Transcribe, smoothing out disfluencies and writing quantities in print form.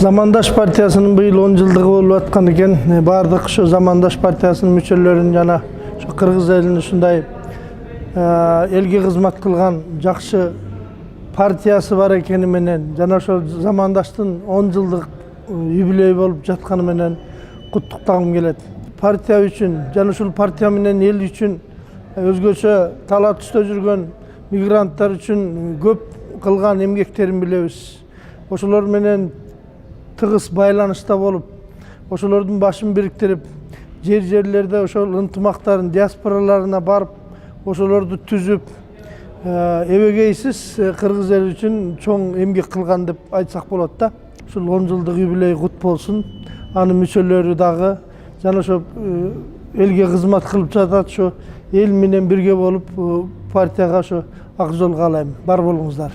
Замандаш партиясынын быйыл 10 жылдыгы болуп аткан экен. Бардык ошо Замандаш партиясынын мүчөлөрүн жана ошо кыргыз элин ушундай элге кызмат кылган жакшы партиясы бар экени менен жана ошо Замандаштын 10 жылдык юбилей болуп жатканы менен куттуктагым келет. Партия үчүн жана ушул партия менен эл үчүн өзгөчө талап түстө жүргөн мигранттар үчүн көп кылган эмгектерин билебиз. Ошолор менен тыгыз байланышта болуп, ошолордун башын бириктирип, жерлерде ошол ынтымактарын диаспораларына барып, ошолорду түзүп, эбегейсиз кыргыз эл үчүн чоң эмгек кылган деп айтсак болот да. Ушул 10 жылдык юбилей кут болсун. Анын мүчөлөрү дагы жана ошо элге кызмат кылып жатат, ошо эл менен бирге болуп партияга ошо ак жол каалайм. Бар болуңуздар.